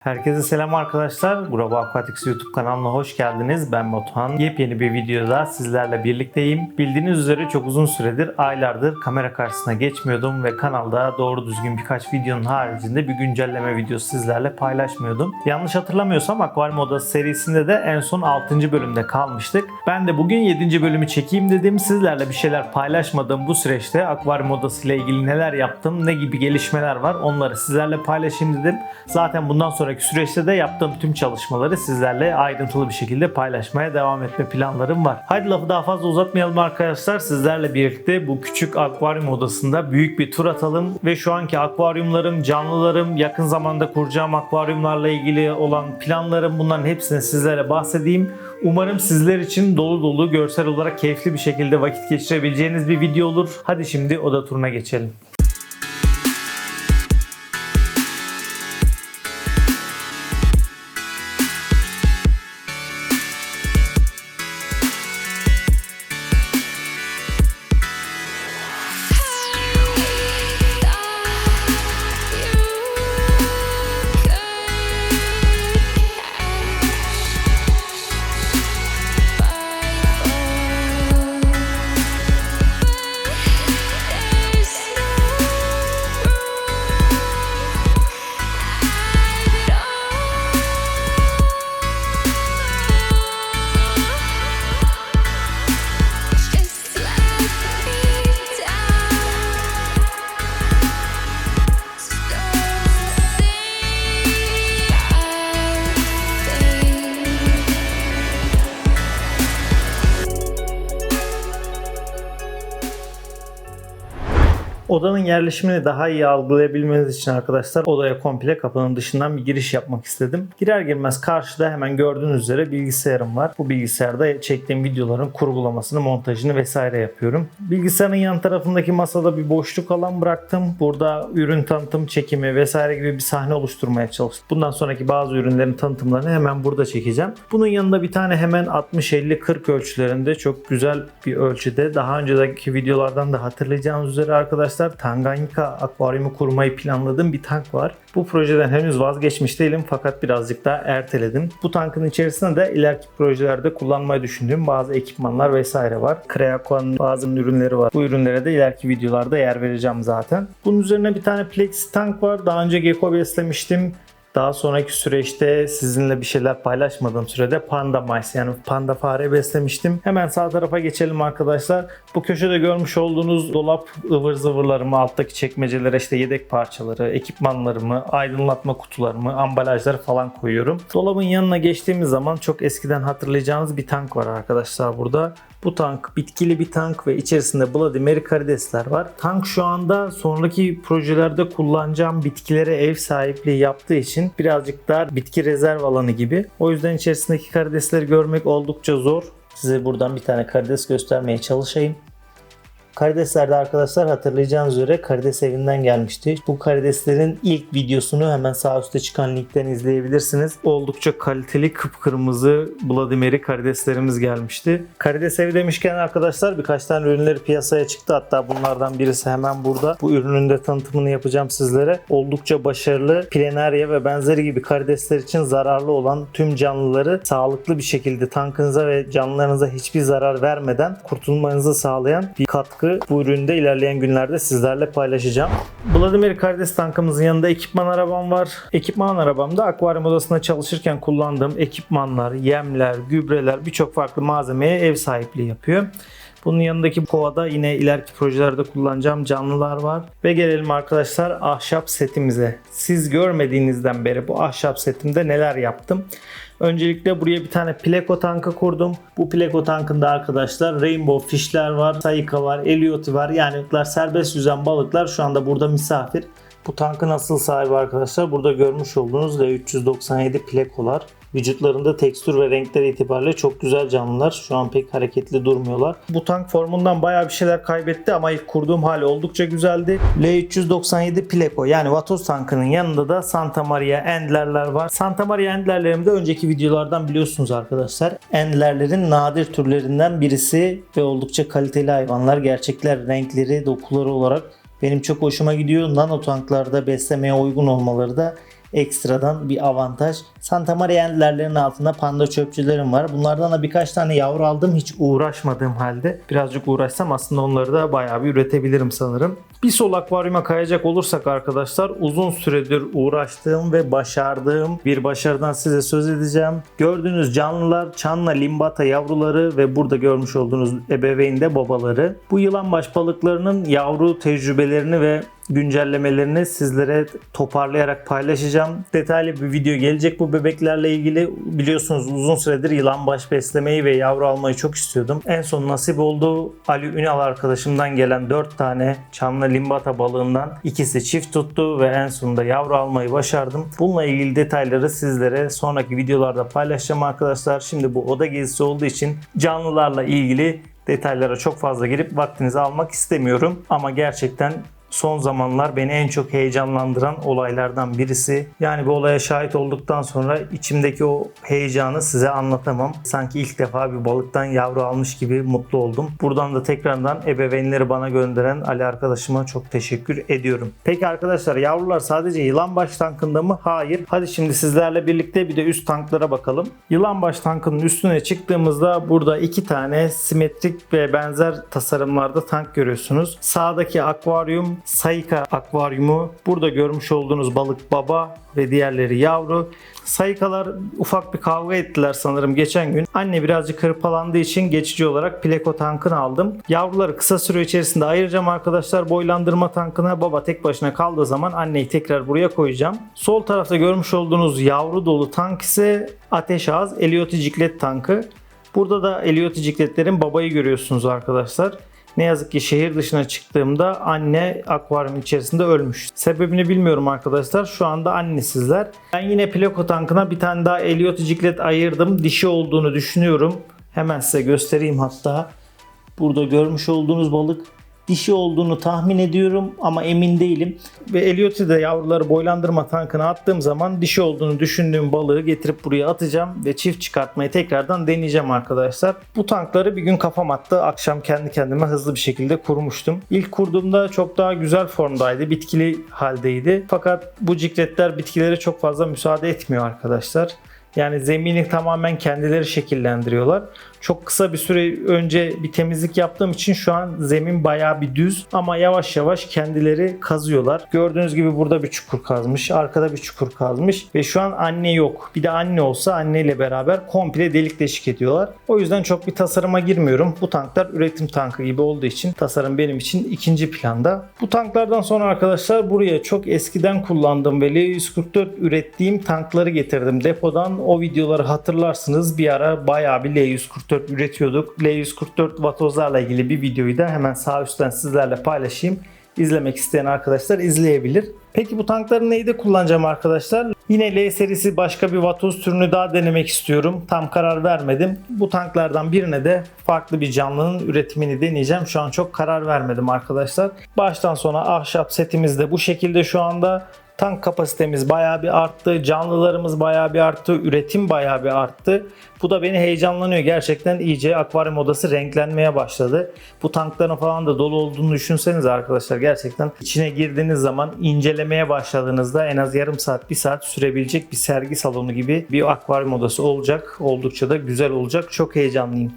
Herkese selam arkadaşlar. Global Aquatics YouTube kanalına hoş geldiniz. Ben Batuhan. Yepyeni bir videoda sizlerle birlikteyim. Bildiğiniz üzere çok uzun süredir, aylardır kamera karşısına geçmiyordum ve kanalda doğru düzgün birkaç videonun haricinde bir güncelleme videosu sizlerle paylaşmıyordum. Yanlış hatırlamıyorsam Akvaryum Odası serisinde de en son 6. bölümde kalmıştık. Ben de bugün 7. bölümü çekeyim dedim. Sizlerle bir şeyler paylaşmadığım bu süreçte Akvaryum Odası ile ilgili neler yaptım, ne gibi gelişmeler var onları sizlerle paylaşayım dedim. Zaten bundan sonraki süreçte de yaptığım tüm çalışmaları sizlerle ayrıntılı bir şekilde paylaşmaya devam etme planlarım var. Haydi lafı daha fazla uzatmayalım arkadaşlar. Sizlerle birlikte bu küçük akvaryum odasında büyük bir tur atalım ve şu anki akvaryumlarım, canlılarım, yakın zamanda kuracağım akvaryumlarla ilgili olan planlarım, bunların hepsini sizlere bahsedeyim. Umarım sizler için dolu dolu, görsel olarak keyifli bir şekilde vakit geçirebileceğiniz bir video olur. Hadi şimdi oda turuna geçelim. Odanın yerleşimini daha iyi algılayabilmeniz için arkadaşlar odaya komple kapının dışından bir giriş yapmak istedim. Girer girmez karşıda hemen gördüğünüz üzere bilgisayarım var. Bu bilgisayarda çektiğim videoların kurgulamasını, montajını vesaire yapıyorum. Bilgisayarın yan tarafındaki masada bir boşluk alan bıraktım. Burada ürün tanıtım, çekimi vesaire gibi bir sahne oluşturmaya çalıştım. Bundan sonraki bazı ürünlerin tanıtımlarını hemen burada çekeceğim. Bunun yanında bir tane hemen 60-50-40 ölçülerinde çok güzel bir ölçüde, daha önceki videolardan da hatırlayacağınız üzere arkadaşlar, Tanganyika akvaryumu kurmayı planladığım bir tank var. Bu projeden henüz vazgeçmiş değilim fakat birazcık daha erteledim. Bu tankın içerisinde de ileriki projelerde kullanmayı düşündüğüm bazı ekipmanlar vesaire var. Creaco'nun bazı ürünleri var. Bu ürünlere de ileriki videolarda yer vereceğim zaten. Bunun üzerine bir tane plexi tank var. Daha önce gecko beslemiştim. Daha sonraki süreçte sizinle bir şeyler paylaşmadığım sürede panda mice, yani panda fare beslemiştim. Hemen sağ tarafa geçelim arkadaşlar. Bu köşede görmüş olduğunuz dolap ıvır zıvırlarımı, alttaki çekmecelere işte yedek parçaları, ekipmanlarımı, aydınlatma kutularımı, ambalajları falan koyuyorum. Dolabın yanına geçtiğimiz zaman çok eskiden hatırlayacağınız bir tank var arkadaşlar burada. Bu tank bitkili bir tank ve içerisinde Bloody Mary karidesler var. Tank şu anda sonraki projelerde kullanacağım bitkilere ev sahipliği yaptığı için birazcık daha bitki rezerv alanı gibi. O yüzden içerisindeki karidesleri görmek oldukça zor. Size buradan bir tane karides göstermeye çalışayım. Karideslerde arkadaşlar hatırlayacağınız üzere karides evinden gelmişti. Bu karideslerin ilk videosunu hemen sağ üstte çıkan linkten izleyebilirsiniz. Oldukça kaliteli kıpkırmızı Bloody Mary karideslerimiz gelmişti. Karides evi demişken arkadaşlar birkaç tane ürünleri piyasaya çıktı. Hatta bunlardan birisi hemen burada. Bu ürünün de tanıtımını yapacağım sizlere. Oldukça başarılı, Plenaria ve benzeri gibi karidesler için zararlı olan tüm canlıları sağlıklı bir şekilde tankınıza ve canlılarınıza hiçbir zarar vermeden kurtulmanızı sağlayan bir katkı. Bu ürünü de ilerleyen günlerde sizlerle paylaşacağım. Bloody Mary karides tankımızın yanında ekipman arabam var. Ekipman arabamda akvaryum odasında çalışırken kullandığım ekipmanlar, yemler, gübreler, birçok farklı malzemeye ev sahipliği yapıyor. Bunun yanındaki kovada yine ileriki projelerde kullanacağım canlılar var. Ve gelelim arkadaşlar ahşap setimize. Siz görmediğinizden beri bu ahşap setimde neler yaptım? Öncelikle buraya bir tane pleko tankı kurdum. Bu pleko tankında arkadaşlar rainbow fishler var, saika var, elioti var. Yani serbest yüzen balıklar şu anda burada misafir. Bu tankın asıl sahibi arkadaşlar burada görmüş olduğunuz L397 plekolar. Vücutlarında tekstür ve renkler itibariyle çok güzel canlılar. Şu an pek hareketli durmuyorlar. Bu tank formundan bayağı bir şeyler kaybetti ama ilk kurduğum hali oldukça güzeldi. L397 Pleko yani vatoz tankının yanında da Santa Maria Endler'ler var. Santa Maria Endler'lerimi de önceki videolardan biliyorsunuz arkadaşlar. Endler'lerin nadir türlerinden birisi ve oldukça kaliteli hayvanlar. Gerçekler, renkleri, dokuları olarak benim çok hoşuma gidiyor. Nano tanklarda beslemeye uygun olmaları da ekstradan bir avantaj. Santa Maria Ender'lerin altında panda çöpçülerim var. Bunlardan da birkaç tane yavru aldım hiç uğraşmadığım halde. Birazcık uğraşsam aslında onları da bayağı bir üretebilirim sanırım. Bir sol akvaryuma kayacak olursak arkadaşlar, uzun süredir uğraştığım ve başardığım bir başarıdan size söz edeceğim. Gördüğünüz canlılar çanla limbata yavruları ve burada görmüş olduğunuz ebeveyn de babaları. Bu yılanbaş balıklarının yavru tecrübelerini ve güncellemelerini sizlere toparlayarak paylaşacağım. Detaylı bir video gelecek bu bebeklerle ilgili. Biliyorsunuz uzun süredir yılanbaş beslemeyi ve yavru almayı çok istiyordum. En son nasip oldu. Ali Ünal arkadaşımdan gelen 4 tane çanlı limbata balığından ikisi çift tuttu ve en sonunda yavru almayı başardım. Bununla ilgili detayları sizlere sonraki videolarda paylaşacağım arkadaşlar. Şimdi bu oda gezisi olduğu için canlılarla ilgili detaylara çok fazla girip vaktinizi almak istemiyorum. Ama gerçekten son zamanlar beni en çok heyecanlandıran olaylardan birisi. Yani bu olaya şahit olduktan sonra içimdeki o heyecanı size anlatamam. Sanki ilk defa bir balıktan yavru almış gibi mutlu oldum. Buradan da tekrardan ebeveynleri bana gönderen Ali arkadaşıma çok teşekkür ediyorum. Peki arkadaşlar, yavrular sadece yılanbaş tankında mı? Hayır. Hadi şimdi sizlerle birlikte bir de üst tanklara bakalım. Yılanbaş tankının üstüne çıktığımızda burada 2 tane simetrik ve benzer tasarımlarda tank görüyorsunuz. Sağdaki akvaryum Saika akvaryumu. Burada görmüş olduğunuz balık baba ve diğerleri yavru. Saikalar ufak bir kavga ettiler sanırım geçen gün. Anne birazcık hırpalandığı için geçici olarak pleko tankını aldım. Yavruları kısa süre içerisinde ayıracağım arkadaşlar boylandırma tankına. Baba tek başına kaldığı zaman anneyi tekrar buraya koyacağım. Sol tarafta görmüş olduğunuz yavru dolu tank ise ateş ağız Elioticiklet tankı. Burada da Elioticikletlerin babayı görüyorsunuz arkadaşlar. Ne yazık ki şehir dışına çıktığımda anne akvaryumun içerisinde ölmüş. Sebebini bilmiyorum arkadaşlar. Şu anda annesizler. Ben yine pleko tankına bir tane daha Elioticiklet ayırdım. Dişi olduğunu düşünüyorum. Hemen size göstereyim hatta. Burada görmüş olduğunuz balık dişi olduğunu tahmin ediyorum ama emin değilim. Ve Eliot'i yavruları boylandırma tankına attığım zaman dişi olduğunu düşündüğüm balığı getirip buraya atacağım ve çift çıkartmayı tekrardan deneyeceğim arkadaşlar. Bu tankları bir gün kafam attı. Akşam kendi kendime hızlı bir şekilde kurmuştum. İlk kurduğumda çok daha güzel formdaydı. Bitkili haldeydi. Fakat bu cikletler bitkilere çok fazla müsaade etmiyor arkadaşlar. Yani zemini tamamen kendileri şekillendiriyorlar. Çok kısa bir süre önce bir temizlik yaptığım için şu an zemin bayağı bir düz ama yavaş yavaş kendileri kazıyorlar. Gördüğünüz gibi burada bir çukur kazmış, arkada bir çukur kazmış ve şu an anne yok. Bir de anne olsa anneyle beraber komple delik deşik ediyorlar. O yüzden çok bir tasarıma girmiyorum. Bu tanklar üretim tankı gibi olduğu için tasarım benim için ikinci planda. Bu tanklardan sonra arkadaşlar buraya çok eskiden kullandığım ve L144 ürettiğim tankları getirdim depodan. O videoları hatırlarsınız. Bir ara bayağı bir L144 üretiyorduk. L144 vatozlarla ilgili bir videoyu da hemen sağ üstten sizlerle paylaşayım. İzlemek isteyen arkadaşlar izleyebilir. Peki bu tankları neyde kullanacağım arkadaşlar? Yine L serisi başka bir vatoz türünü daha denemek istiyorum. Tam karar vermedim. Bu tanklardan birine de farklı bir canlının üretimini deneyeceğim. Şu an çok karar vermedim arkadaşlar. Baştan sona ahşap setimiz de bu şekilde şu anda. Tank kapasitemiz bayağı bir arttı. Canlılarımız bayağı bir arttı. Üretim bayağı bir arttı. Bu da beni heyecanlanıyor. Gerçekten iyice akvaryum odası renklenmeye başladı. Bu tankların falan da dolu olduğunu düşünseniz arkadaşlar, gerçekten içine girdiğiniz zaman incelemeye başladığınızda en az yarım saat, bir saat sürebilecek bir sergi salonu gibi bir akvaryum odası olacak. Oldukça da güzel olacak. Çok heyecanlıyım.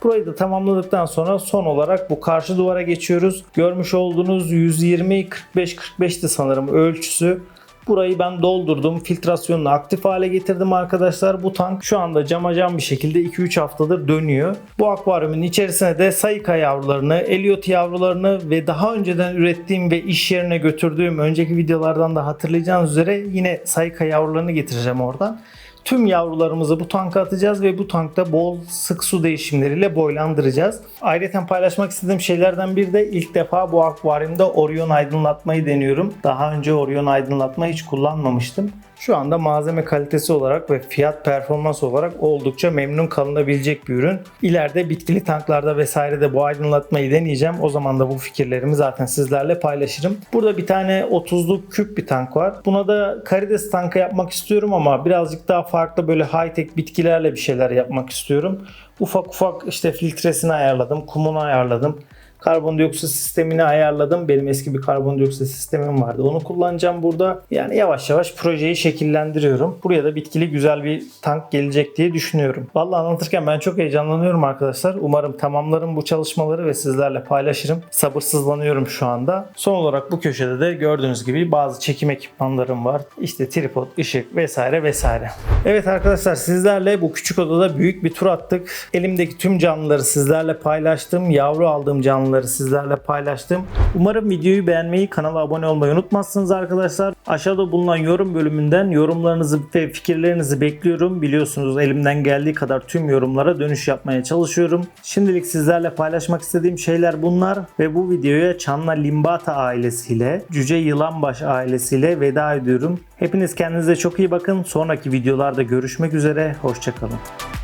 Burayı da tamamladıktan sonra son olarak bu karşı duvara geçiyoruz. Görmüş olduğunuz 120-45-45'ti sanırım ölçüsü. Burayı ben doldurdum. Filtrasyonunu aktif hale getirdim arkadaşlar. Bu tank şu anda cam bir şekilde 2-3 haftadır dönüyor. Bu akvaryumun içerisine de Saika yavrularını, Eliot yavrularını ve daha önceden ürettiğim ve iş yerine götürdüğüm önceki videolardan da hatırlayacağınız üzere yine Saika yavrularını getireceğim oradan. Tüm yavrularımızı bu tanka atacağız ve bu tankta bol sık su değişimleriyle boylandıracağız. Ayrıca paylaşmak istediğim şeylerden biri de ilk defa bu akvaryumda Orion aydınlatmayı deniyorum. Daha önce Orion aydınlatma hiç kullanmamıştım. Şu anda malzeme kalitesi olarak ve fiyat performans olarak oldukça memnun kalınabilecek bir ürün. İleride bitkili tanklarda vesairede bu aydınlatmayı deneyeceğim. O zaman da bu fikirlerimi zaten sizlerle paylaşırım. Burada bir tane 30'luk küp bir tank var. Buna da karides tankı yapmak istiyorum ama birazcık daha farklı böyle high-tech bitkilerle bir şeyler yapmak istiyorum. Ufak ufak işte filtresini ayarladım, kumunu ayarladım. Karbondioksit sistemini ayarladım. Benim eski bir karbondioksit sistemim vardı. Onu kullanacağım burada. Yani yavaş yavaş projeyi şekillendiriyorum. Buraya da bitkili güzel bir tank gelecek diye düşünüyorum. Vallahi anlatırken ben çok heyecanlanıyorum arkadaşlar. Umarım tamamlarım bu çalışmaları ve sizlerle paylaşırım. Sabırsızlanıyorum şu anda. Son olarak bu köşede de gördüğünüz gibi bazı çekim ekipmanlarım var. İşte tripod, ışık vesaire vesaire. Evet arkadaşlar, sizlerle bu küçük odada büyük bir tur attık. Elimdeki tüm canlıları sizlerle paylaştım. Yavru aldığım canlıları sizlerle paylaştım. Umarım videoyu beğenmeyi, kanala abone olmayı unutmazsınız arkadaşlar. Aşağıda bulunan yorum bölümünden yorumlarınızı ve fikirlerinizi bekliyorum. Biliyorsunuz elimden geldiği kadar tüm yorumlara dönüş yapmaya çalışıyorum. Şimdilik sizlerle paylaşmak istediğim şeyler bunlar ve bu videoya Çanla Limbata ailesiyle, Cüce Yılanbaş ailesiyle veda ediyorum. Hepiniz kendinize çok iyi bakın. Sonraki videolarda görüşmek üzere. Hoşça kalın.